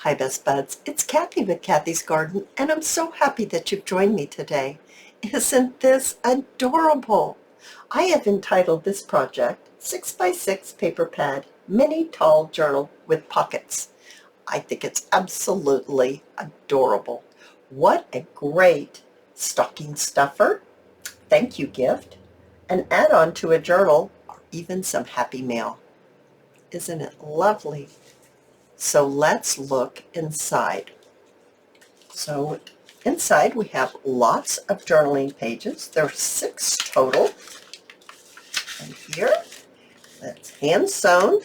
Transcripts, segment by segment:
Hi Best Buds, it's Cathy with Cathy's Garden, and I'm so happy that you've joined me today. Isn't this adorable? I have entitled this project 6x6 Paper Pad Mini Tall Journal with Pockets. I think it's absolutely adorable. What a great stocking stuffer, thank you gift, an add-on to a journal, or even some happy mail. Isn't it lovely? So let's look inside. So inside we have lots of journaling pages. There are 6 total. And here, that's hand sewn,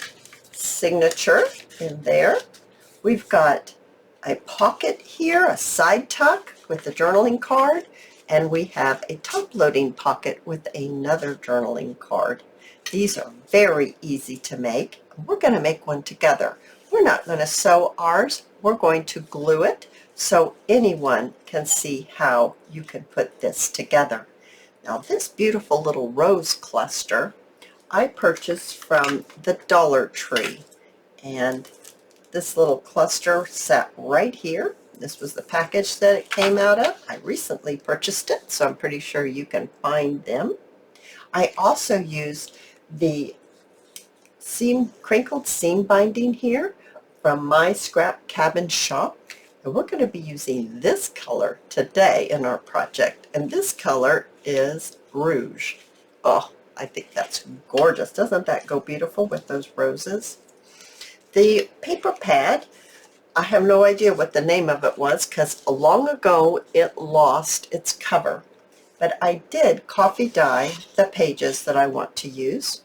signature in there. We've got a pocket here, a side tuck with the journaling card, and we have a top loading pocket with another journaling card. These are very easy to make. We're going to make one together. We're not going to sew ours. We're going to glue it so anyone can see how you can put this together. Now this beautiful little rose cluster I purchased from the Dollar Tree, and this little cluster sat right here. This was the package that it came out of. I recently purchased it, so I'm pretty sure you can find them. I also used the crinkled seam binding here from my scrap cabin shop, and we're going to be using this color today in our project, and this color is rouge. Oh, I think that's gorgeous. Doesn't that go beautiful with those roses? The paper pad, I have no idea what the name of it was because long ago it lost its cover, but I did coffee dye the pages that I want to use.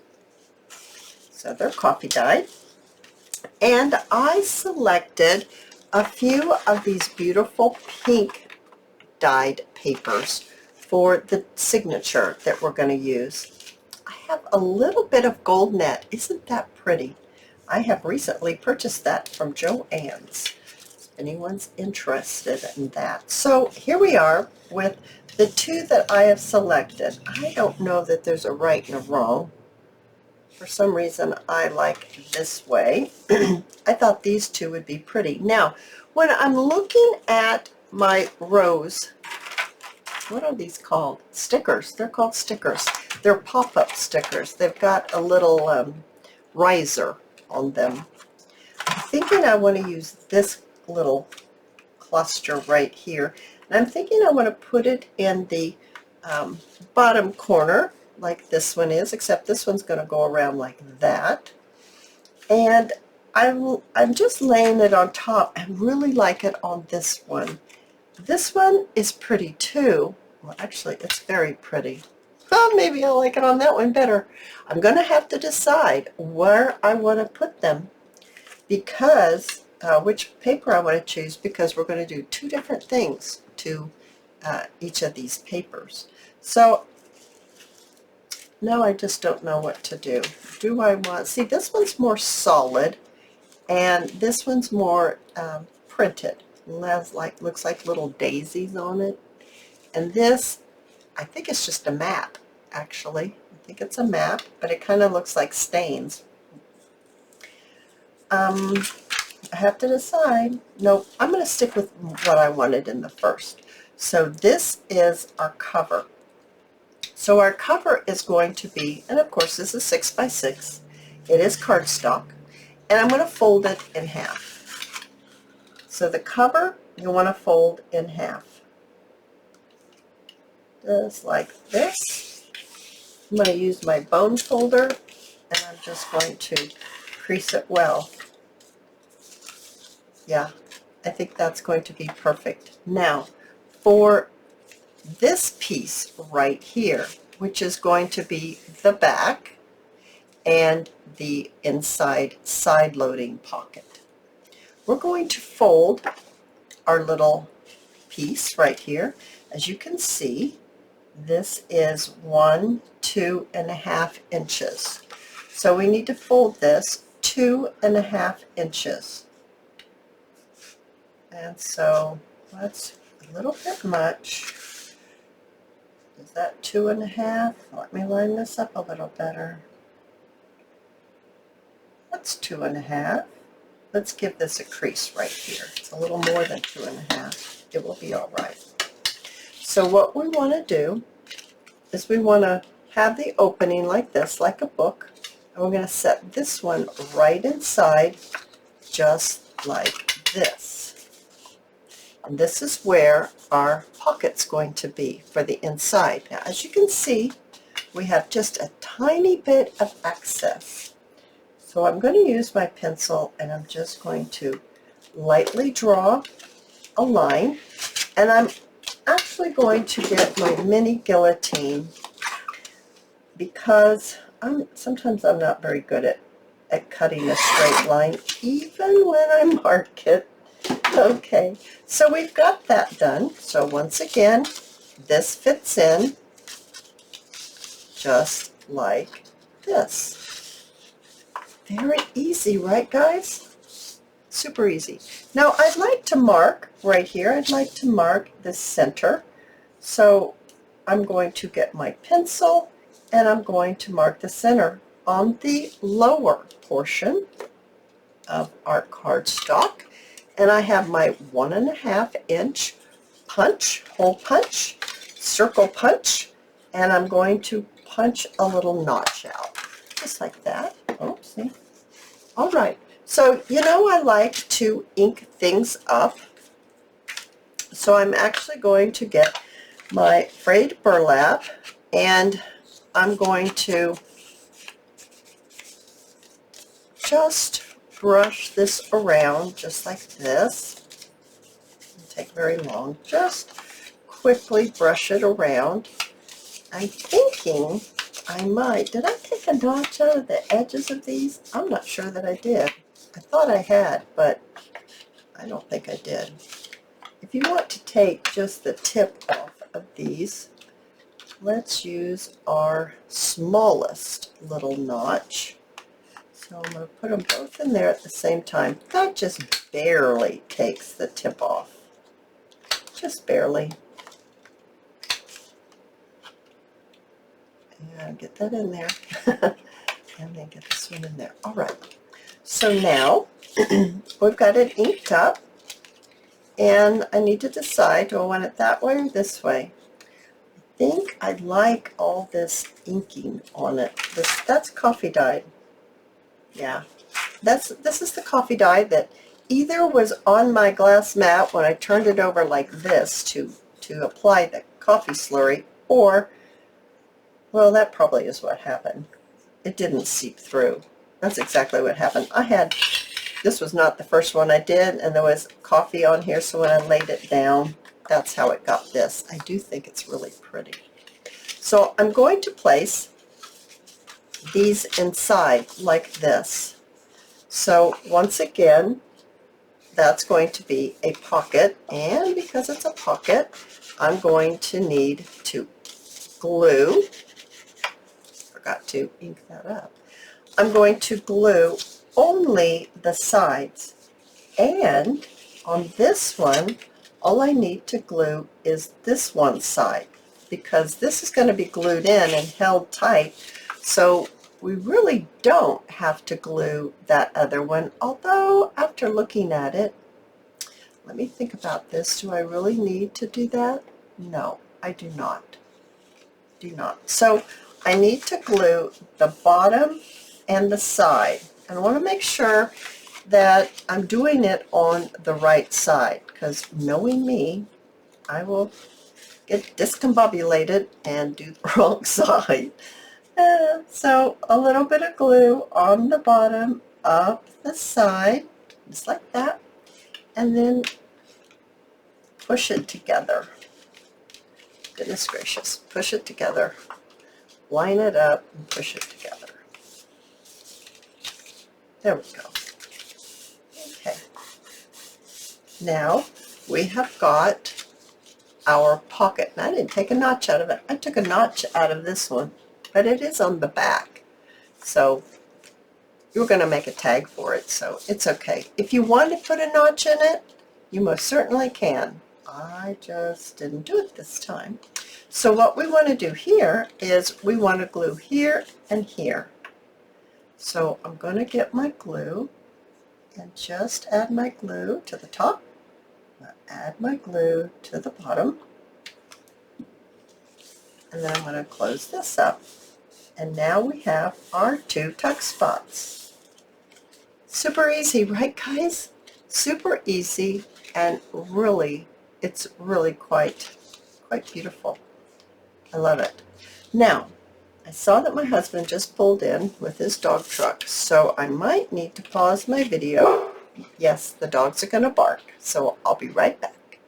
So they're coffee dyed. And I selected a few of these beautiful pink dyed papers for the signature that we're going to use. I have a little bit of gold net. Isn't that pretty? I have recently purchased that from Joann's. If anyone's interested in that. So here we are with the 2 that I have selected. I don't know that there's a right and a wrong. For some reason, I like this way. I thought these 2 would be pretty. Now, when I'm looking at my rose, what are these called? Stickers. They're called stickers. They're pop-up stickers. They've got a little riser on them. I'm thinking I want to use this little cluster right here. And I'm thinking I want to put it in the bottom corner, like this one is, except this one's going to go around like that. And I'm just laying it on top. I really like it on this one. This one is pretty too. Well, actually, it's very pretty. Well, maybe I'll like it on that one better. I'm going to have to decide where I want to put them, because which paper I want to choose, because we're going to do 2 different things to each of these papers. So now I just don't know what to do. Do I want, see, this one's more solid and this one's more printed. Looks like little daisies on it. And this, I think it's just a map, actually. I think it's a map, but it kind of looks like stains. I have to decide. Nope, I'm going to stick with what I wanted in the first. So this is our cover. So our cover is going to be, and of course this is 6x6. It is cardstock, and I'm going to fold it in half. So the cover you want to fold in half, just like this. I'm going to use my bone folder, and I'm just going to crease it well. Yeah, I think that's going to be perfect. Now, for this piece right here, which is going to be the back and the inside side loading pocket, we're going to fold our little piece right here. As you can see, this is 2.5 inches. So we need to fold this 2.5 inches. And so that's a little bit much. Is that 2.5? Let me line this up a little better. That's 2.5. let's give this a crease right here. It's a little more than 2.5. It will be all right. So what we want to do is we want to have the opening like this, like a book, and we're going to set this one right inside just like this. And this is where our pocket's going to be for the inside. Now, as you can see, we have just a tiny bit of excess. So I'm going to use my pencil and I'm just going to lightly draw a line, and I'm actually going to get my mini guillotine because sometimes I'm not very good at cutting a straight line even when I mark it. Okay, so we've got that done. So once again, this fits in just like this. Very easy, right guys? Super easy. Now I'd like to mark right here, I'd like to mark the center. So I'm going to get my pencil and I'm going to mark the center on the lower portion of our cardstock. And I have my 1.5 inch punch, hole punch, circle punch, and I'm going to punch a little notch out, just like that. Oh, see? All right. So, you know, I like to ink things up. So I'm actually going to get my frayed burlap and I'm going to just brush this around just like this. Doesn't take very long. Just quickly brush it around. I'm thinking I might. Did I take a notch out of the edges of these? I'm not sure that I did. I thought I had, but I don't think I did. If you want to take just the tip off of these, let's use our smallest little notch. So I'm going to put them both in there at the same time. That just barely takes the tip off. Just barely. And get that in there. And then get this one in there. All right. So now we've got it inked up. And I need to decide, do I want it that way or this way? I think I'd like all this inking on it. That's coffee dye. Yeah, this is the coffee dye that either was on my glass mat when I turned it over like this to apply the coffee slurry, or, well, that probably is what happened. It didn't seep through. That's exactly what happened. This was not the first one I did, and there was coffee on here, so when I laid it down, that's how it got this. I do think it's really pretty. So I'm going to place these inside like this. So once again, that's going to be a pocket, and because it's a pocket, I'm going to need to glue. Forgot to ink that up. I'm going to glue only the sides, and on this one, all I need to glue is this one side, because this is going to be glued in and held tight, so we really don't have to glue that other one, although after looking at it, let me think about this. Do I really need to do that? No, I do not. Do not. So I need to glue the bottom and the side. And I want to make sure that I'm doing it on the right side, because knowing me, I will get discombobulated and do the wrong side. So a little bit of glue on the bottom of the side, just like that, and then push it together. Goodness gracious, push it together, line it up and push it together. There we go. Okay. Now we have got our pocket. And I didn't take a notch out of it. I took a notch out of this one, but it is on the back. So you're going to make a tag for it, so it's okay. If you want to put a notch in it, you most certainly can. I just didn't do it this time. So what we want to do here is we want to glue here and here. So I'm going to get my glue and just add my glue to the top. I'll add my glue to the bottom. And then I'm going to close this up. And now we have our 2 tuck spots. Super easy, right guys? Super easy, and really, it's really quite beautiful. I love it. Now, I saw that my husband just pulled in with his dog truck, so I might need to pause my video. Yes, the dogs are going to bark, so I'll be right back.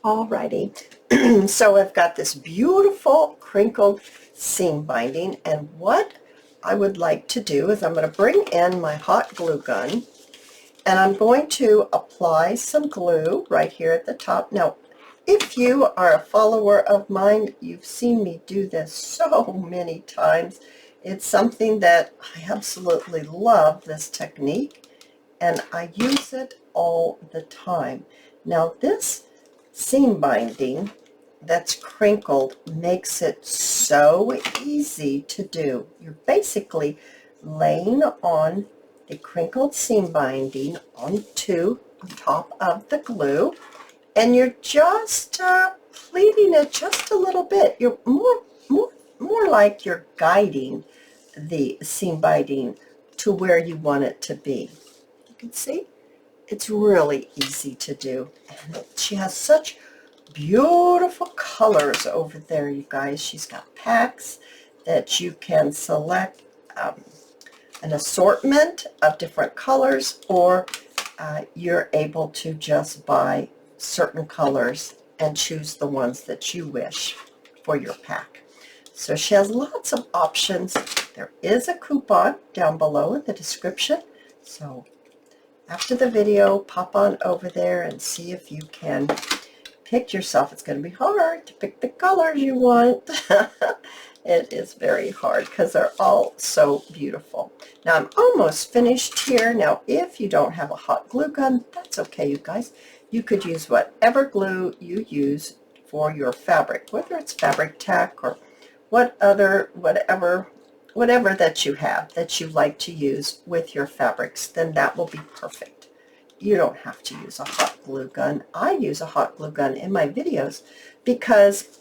Alrighty, so I've got this beautiful crinkled seam binding, and what I would like to do is I'm going to bring in my hot glue gun, and I'm going to apply some glue right here at the top. Now, if you are a follower of mine, you've seen me do this so many times. It's something that I absolutely love, this technique, and I use it all the time. Now, this seam binding that's crinkled makes it so easy to do. You're basically laying on the crinkled seam binding on top of the glue, and you're just pleating it just a little bit. You're more like you're guiding the seam binding to where you want it to be. You can see it's really easy to do, and she has such beautiful colors over there, you guys. She's got packs that you can select an assortment of different colors, or you're able to just buy certain colors and choose the ones that you wish for your pack. So she has lots of options. There is a coupon down below in the description, so after the video, pop on over there and see if you can pick yourself. It's going to be hard to pick the colors you want. It is very hard because they're all so beautiful. Now I'm almost finished here. Now if you don't have a hot glue gun, that's okay, you guys. You could use whatever glue you use for your fabric, whether it's fabric tack or whatever that you have that you like to use with your fabrics, then that will be perfect. You don't have to use a hot glue gun. I use a hot glue gun in my videos because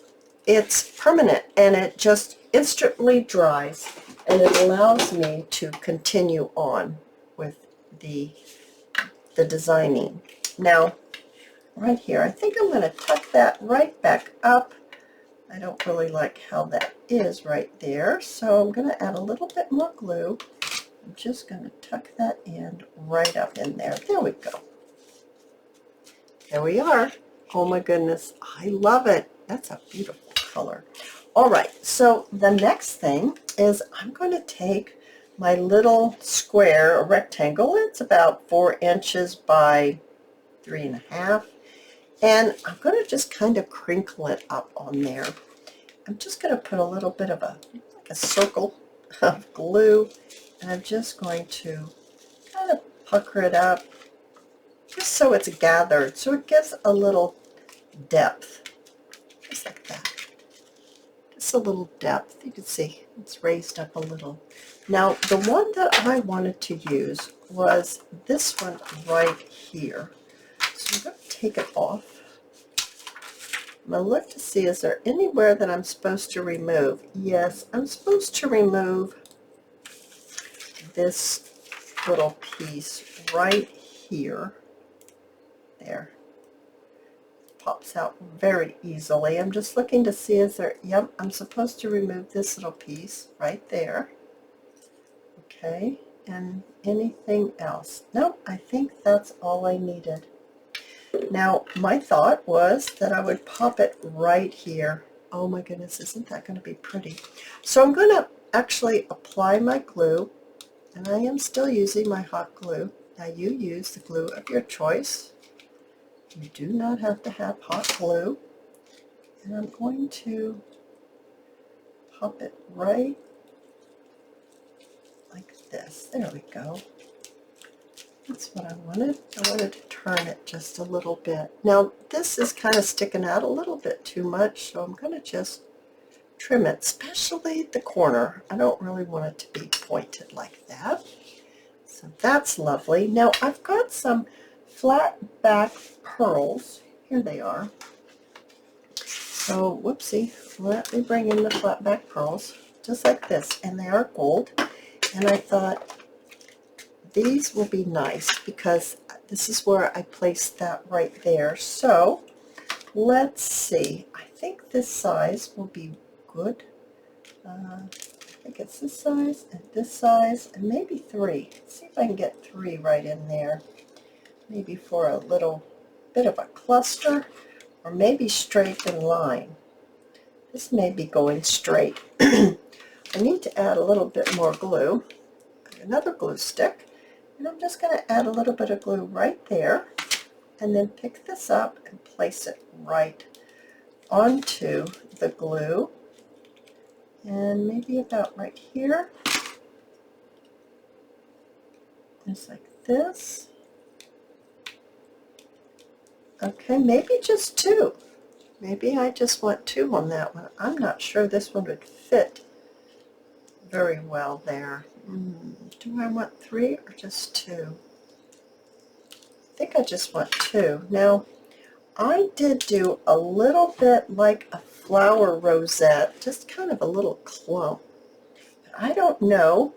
it's permanent and it just instantly dries, and it allows me to continue on with the designing. Now, right here, I think I'm going to tuck that right back up. I don't really like how that is right there, so I'm going to add a little bit more glue. I'm just going to tuck that in right up in there. There we go. There we are. Oh my goodness, I love it. That's a beautiful color. All right, so the next thing is I'm going to take my little square, a rectangle. It's about 4 inches by 3.5, and I'm going to just kind of crinkle it up on there. I'm just going to put a little bit of like a circle of glue, and I'm just going to kind of pucker it up just so it's gathered, so it gives a little depth, just like that. Just a little depth. You can see it's raised up a little. Now, the one that I wanted to use was this one right here. So I'm going to take it off. I'm going to look to see, is there anywhere that I'm supposed to remove? Yes, I'm supposed to remove this little piece right here. There. Pops out very easily. I'm just looking to see, is there, yep, I'm supposed to remove this little piece right there. Okay, and anything else? Nope, I think that's all I needed. Now, my thought was that I would pop it right here. Oh my goodness, isn't that going to be pretty? So I'm going to actually apply my glue, and I am still using my hot glue. Now you use the glue of your choice. You do not have to have hot glue. And I'm going to pop it right like this. There we go. That's what I wanted. I wanted to turn it just a little bit. Now this is kind of sticking out a little bit too much, so I'm going to just trim it, especially the corner. I don't really want it to be pointed like that. So that's lovely. Now I've got some flat back pearls. Here they are. So, whoopsie, let me bring in the flat back pearls, just like this, and they are gold. And I thought these will be nice because this is where I placed that right there. So, let's see. I think this size will be good. I think it's this size, and maybe 3. Let's see if I can get 3 right in there. Maybe for a little bit of a cluster, or maybe straight in line. This may be going straight. I need to add a little bit more glue, another glue stick, and I'm just going to add a little bit of glue right there, and then pick this up and place it right onto the glue, and maybe about right here, just like this. Okay, maybe just 2. Maybe I just want 2 on that one. I'm not sure this one would fit very well there. Do I want 3 or just 2? I think I just want 2. Now, I did do a little bit like a flower rosette, just kind of a little clump. I don't know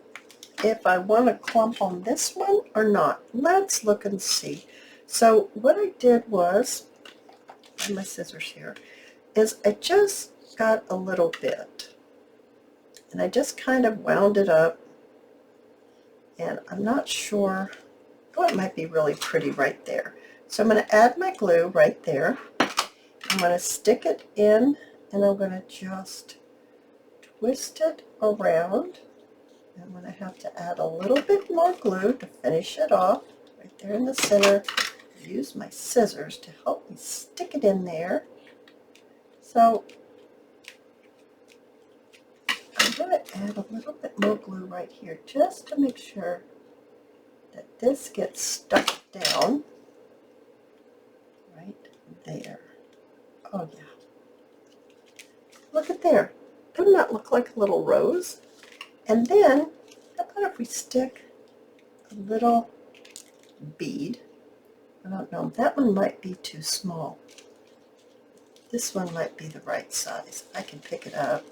if I want a clump on this one or not. Let's look and see. So what I did was, I have my scissors here, is I just got a little bit, and I just kind of wound it up, and I'm not sure, oh, it might be really pretty right there. So I'm going to add my glue right there. I'm going to stick it in, and I'm going to just twist it around. I'm going to have to add a little bit more glue to finish it off right there in the center. Use my scissors to help me stick it in there. So I'm going to add a little bit more glue right here just to make sure that this gets stuck down right there. Oh yeah. Look at there. Doesn't that look like a little rose? And then, how about if we stick a little bead? I don't know, that one might be too small. This one might be the right size. I can pick it up.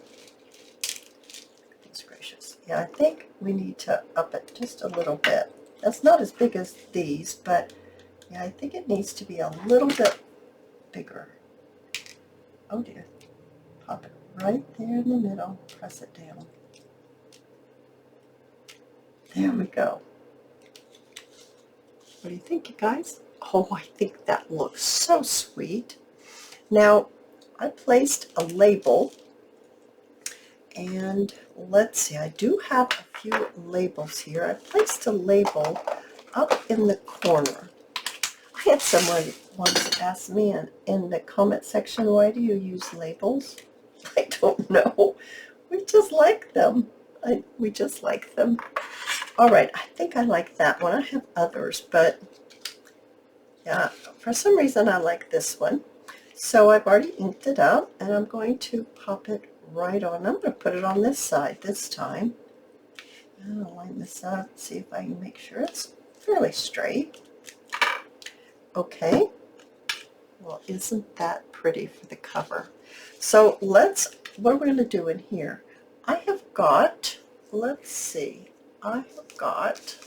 Goodness gracious. Yeah, I think we need to up it just a little bit. That's not as big as these, but yeah, I think it needs to be a little bit bigger. Oh dear. Pop it right there in the middle. Press it down. There we go. What do you think, you guys? Oh, I think that looks so sweet. Now, I placed a label, and let's see, I do have a few labels here. I placed a label up in the corner. I had someone once ask me in the comment section, why do you use labels? I don't know. We just like them. We just like them. All right, I think I like that one. I have others, but yeah, for some reason I like this one. So I've already inked it up, and I'm going to pop it right on. I'm going to put it on this side this time. I'll line this up, see if I can make sure it's fairly straight. Okay. Well, isn't that pretty for the cover? So what are we going to do in here? I have got, let's see, I have got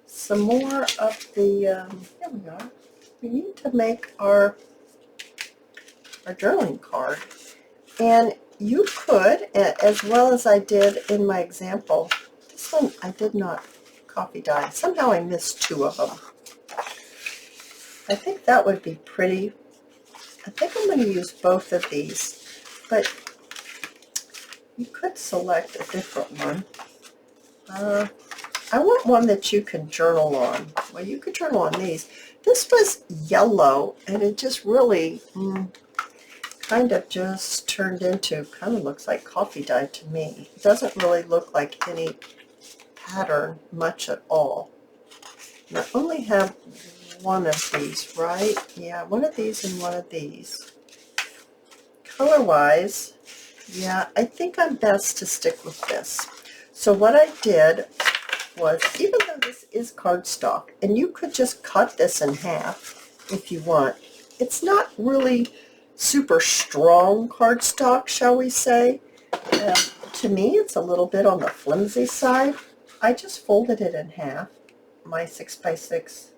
some more of the, here we go. We need to make our journaling card. And you could, as well as I did in my example, this one I did not copy dye. Somehow I missed 2 of them. I think that would be pretty. I think I'm going to use both of these, but you could select a different one. I want one that you can journal on. Well, you could journal on these. This was yellow, and it just really kind of just turned into, kind of looks like coffee dye to me. It doesn't really look like any pattern much at all. And I only have one of these, right? Yeah, one of these and one of these. Color-wise, yeah, I think I'm best to stick with this. So what I did was, even though this is cardstock, and you could just cut this in half if you want, it's not really super strong cardstock, shall we say. To me, it's a little bit on the flimsy side. I just folded it in half, my 6x6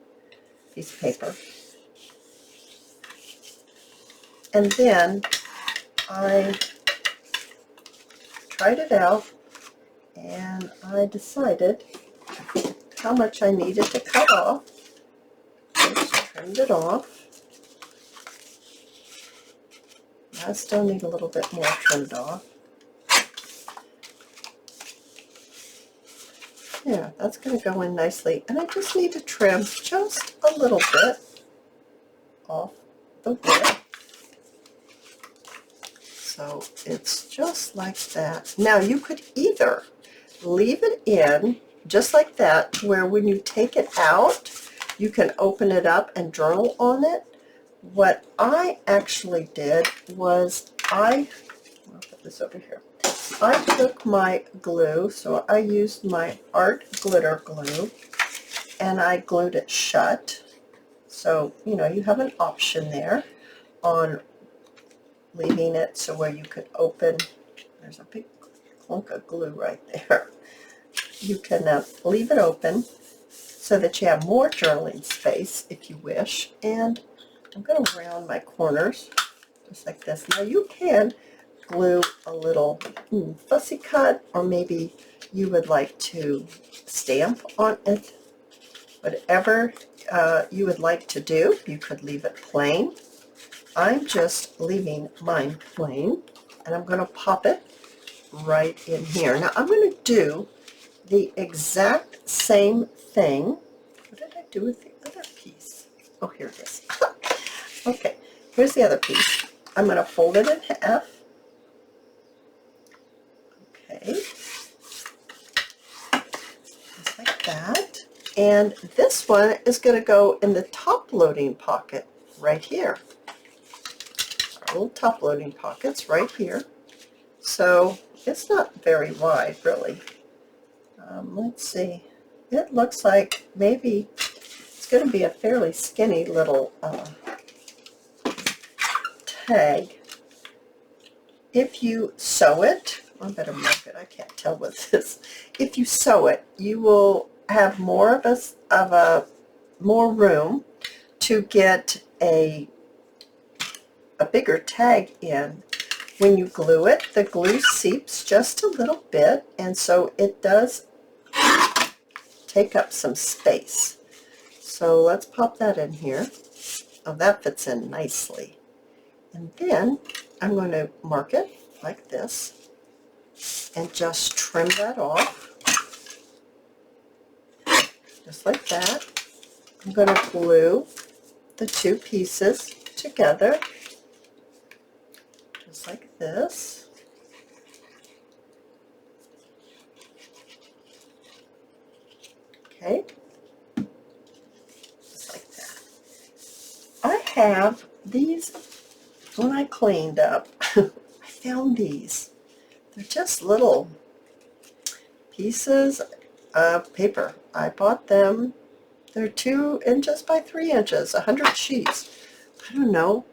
piece of paper. And then I tried it out, and I decided how much I needed to cut off. Just trimmed it off. I still need a little bit more trimmed off. Yeah, that's going to go in nicely. And I just need to trim just a little bit off the wood. So it's just like that. Now you could either leave it in just like that, where when you take it out, you can open it up and journal on it. What I actually did was I'll put this over here. I took my glue, so I used my art glitter glue, and I glued it shut. So, you know, you have an option there on leaving it so where you could open. There's a big clunk of glue right there. You can leave it open so that you have more journaling space if you wish. And I'm going to round my corners just like this. Now you can glue a little fussy cut, or maybe you would like to stamp on it. Whatever you would like to do, you could leave it plain. I'm just leaving mine plain, and I'm going to pop it right in here. Now I'm going to do the exact same thing. What did I do with the other piece? Oh, here it is. Okay, here's the other piece. I'm going to fold it in half. Okay, just like that. And this one is going to go in the top loading pocket right here. Our little top loading pockets right here. So it's not very wide, really. Let's see. It looks like maybe it's going to be a fairly skinny little tag. If you sew it, I better mark it. I can't tell with this. If you sew it, you will have more more room to get a bigger tag in. When you glue it, the glue seeps just a little bit, and so it does take up some space. So let's pop that in here. Oh, that fits in nicely. And then I'm going to mark it like this and just trim that off. Just like that. I'm going to glue the two pieces together. Just like this. Okay. Just like that. I have these, when I cleaned up, I found these. They're just little pieces of paper. I bought them. They're 2 inches by 3 inches, 100 sheets. I don't know.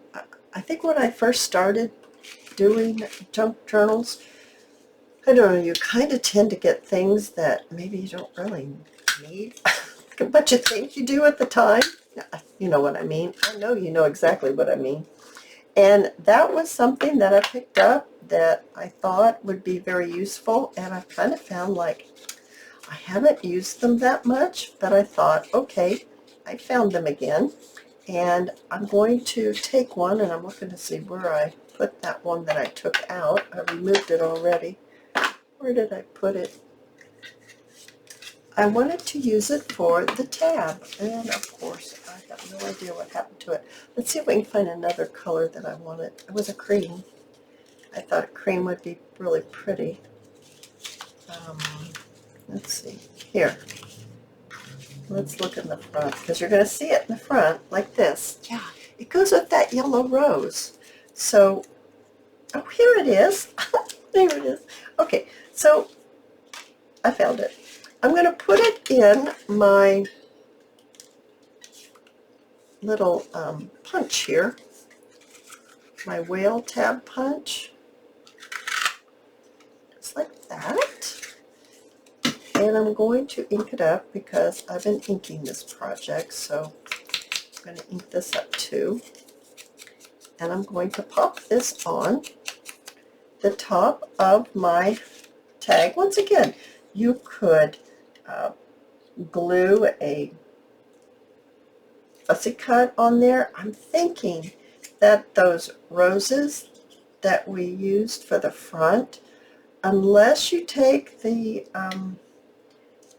I think when I first started doing junk journals, I don't know, you kind of tend to get things that maybe you don't really need. A bunch of things you do at the time. You know what I mean. I know you know exactly what I mean. And that was something that I picked up that I thought would be very useful, and I've kind of found like I haven't used them that much, but I thought, okay, I found them again, and I'm going to take one, and I'm looking to see where I put that one that I took out. I removed it already. Where did I put it? I wanted to use it for the tab, and of course I have no idea what happened to it. Let's see if we can find another color that I wanted. It was a cream. I thought a cream would be really pretty. Let's see. Here. Let's look in the front, because you're going to see it in the front like this. Yeah, it goes with that yellow rose. So, oh, here it is. There it is. Okay, so I found it. I'm going to put it in my little punch here, my whale tab punch, just like that. And I'm going to ink it up because I've been inking this project, so I'm going to ink this up too. And I'm going to pop this on the top of my tag. Once again, you could glue a fussy cut on there. I'm thinking that those roses that we used for the front, unless you take the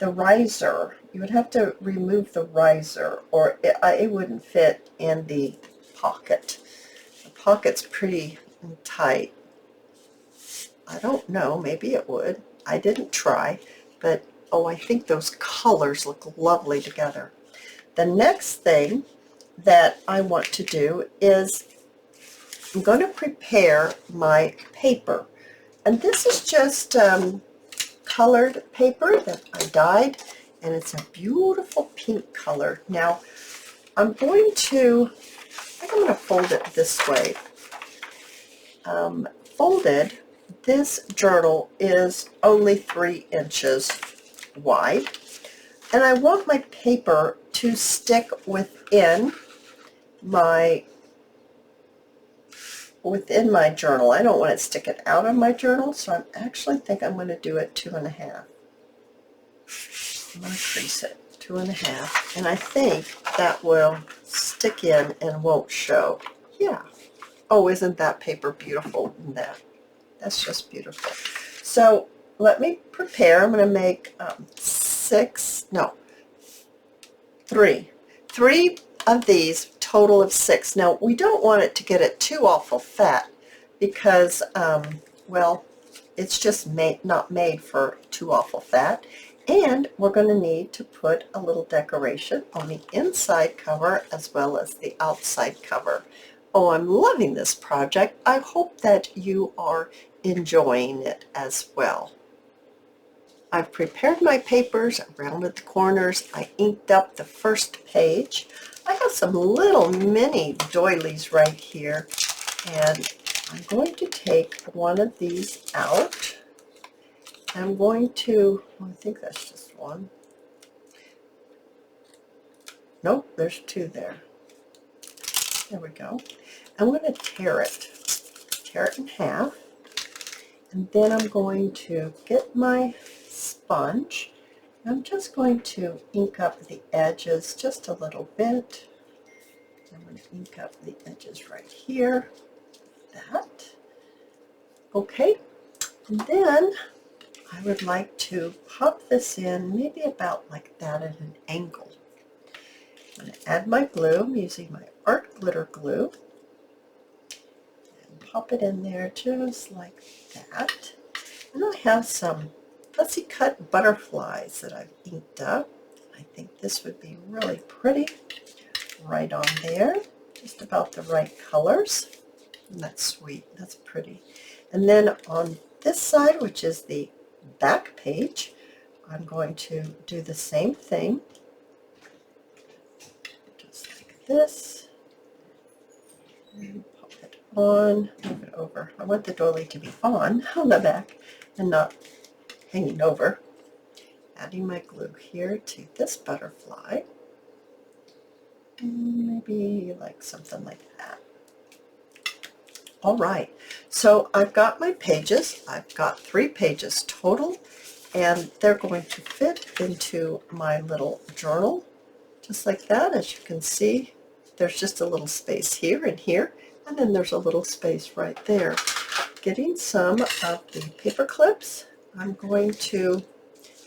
riser, you would have to remove the riser, or it wouldn't fit in the pocket. The pocket's pretty tight. I don't know, maybe it would. I didn't try, but oh, I think those colors look lovely together. The next thing that I want to do is I'm going to prepare my paper. And this is just colored paper that I dyed, and it's a beautiful pink color. Now, I'm going to, I think I'm going to fold it this way. Folded, this journal is only 3 inches wide, and I want my paper to stick within my journal. I don't want it sticking out of my journal, so I actually think I'm going to do it 2.5. I'm going to crease it 2.5, and I think that will stick in and won't show. Yeah. Oh, isn't that paper beautiful? That's just beautiful. So let me prepare. I'm going to make 3 of these, total of 6. Now, we don't want it to get it too awful fat because, well, it's just not made for too awful fat. And we're going to need to put a little decoration on the inside cover as well as the outside cover. Oh, I'm loving this project. I hope that you are enjoying it as well. I've prepared my papers, I rounded the corners, I inked up the first page. I have some little mini doilies right here, and I'm going to take one of these out. I'm going to, I think that's just one. Nope, there's 2 there. There we go. I'm going to tear it in half, and then I'm going to get my sponge. I'm just going to ink up the edges just a little bit. I'm going to ink up the edges right here, that. Okay, and then I would like to pop this in maybe about like that at an angle. I'm going to add my glue. I'm using my art glitter glue. And pop it in there just like that. And I have some fussy cut butterflies that I've inked up. I think this would be really pretty right on there. Just about the right colors. And that's sweet. That's pretty. And then on this side, which is the back page, I'm going to do the same thing. Just like this. And pop it on. Move it over. I want the doily to be on the back and not hanging over. Adding my glue here to this butterfly. Maybe like something like that. All right, so I've got my pages. I've got 3 pages total, and they're going to fit into my little journal, just like that. As you can see, there's just a little space here and here, and then there's a little space right there. Getting some of the paper clips, I'm going to,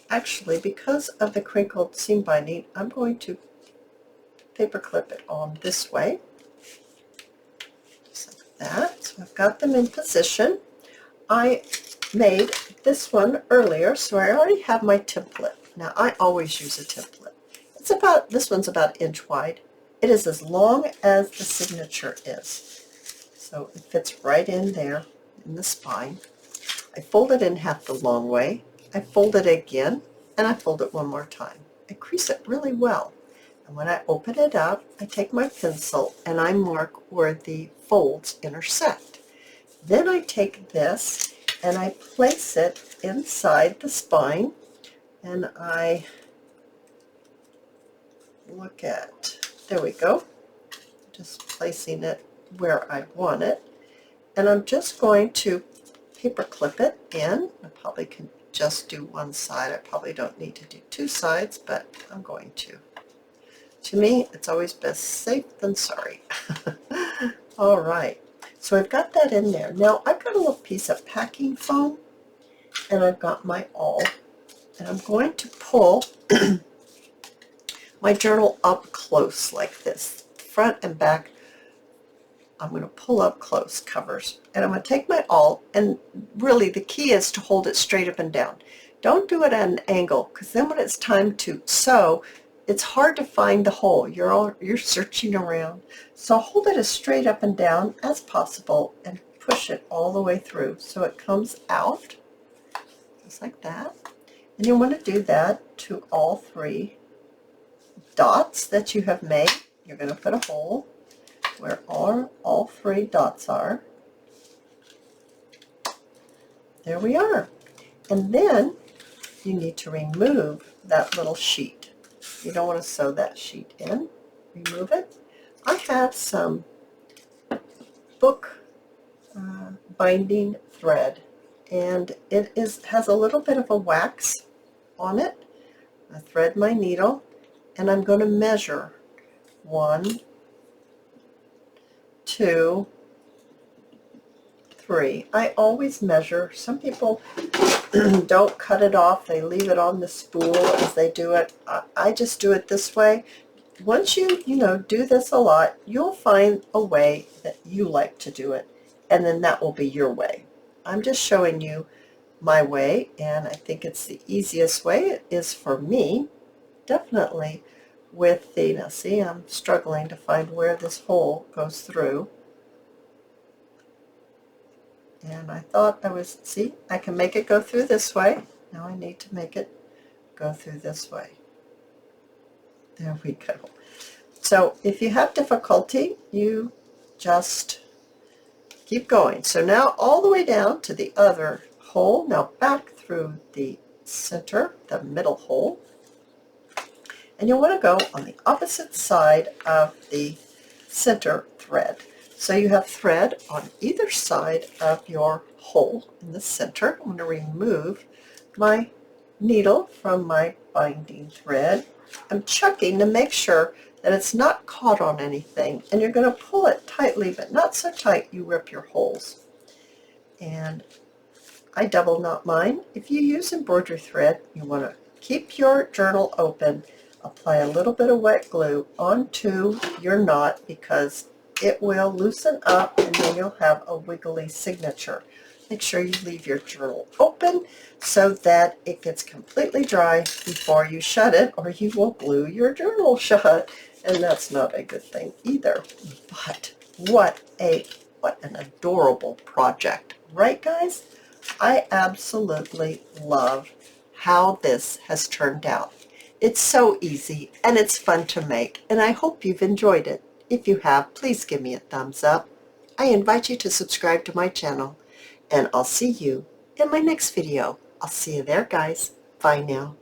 actually, because of the crinkled seam binding, I'm going to paper clip it on this way. That. So I've got them in position. I made this one earlier, so I already have my template. Now I always use a template. This one's about 1 inch wide. It is as long as the signature is. So it fits right in there in the spine. I fold it in half the long way. I fold it again and I fold it one more time. I crease it really well. And when I open it up, I take my pencil and I mark where the folds intersect. Then I take this and I place it inside the spine, and I look at, there we go, just placing it where I want it. And I'm just going to paper clip it in. I probably can just do one side. I probably don't need to do two sides, but I'm going to. To me, it's always best safe than sorry. All right, so I've got that in there. Now I've got a little piece of packing foam, and I've got my awl, and I'm going to pull my journal up close like this, front and back. I'm going to pull up close covers, and I'm going to take my awl, and really the key is to hold it straight up and down. Don't do it at an angle, because then when it's time to sew, it's hard to find the hole. You're searching around. So hold it as straight up and down as possible and push it all the way through so it comes out just like that. And you want to do that to all three dots that you have made. You're going to put a hole where all three dots are. There we are. And then you need to remove that little sheet. You don't want to sew that sheet in. Remove it. I have some book binding thread, and it has a little bit of a wax on it. I thread my needle, and I'm going to measure 1, 2, 3. I always measure. Some people don't cut it off. They leave it on the spool as they do it. I just do it this way. Once you do this a lot, you'll find a way that you like to do it, and then that will be your way. I'm just showing you my way, and I think it's the easiest way. It is for me, definitely, with the, now see, I'm struggling to find where this hole goes through. And I thought see, I can make it go through this way. Now I need to make it go through this way. There we go. So if you have difficulty, you just keep going. So now all the way down to the other hole. Now back through the center, the middle hole. And you'll want to go on the opposite side of the center thread. So you have thread on either side of your hole in the center. I'm going to remove my needle from my binding thread. I'm checking to make sure that it's not caught on anything, and you're going to pull it tightly, but not so tight you rip your holes. And I double knot mine. If you use embroidery thread, you want to keep your journal open, apply a little bit of wet glue onto your knot, because it will loosen up and then you'll have a wiggly signature. Make sure you leave your journal open so that it gets completely dry before you shut it, or you will glue your journal shut, and that's not a good thing either. But what an adorable project, right guys? I absolutely love how this has turned out. It's so easy and it's fun to make, and I hope you've enjoyed it. If you have, please give me a thumbs up. I invite you to subscribe to my channel, and I'll see you in my next video. I'll see you there, guys. Bye now.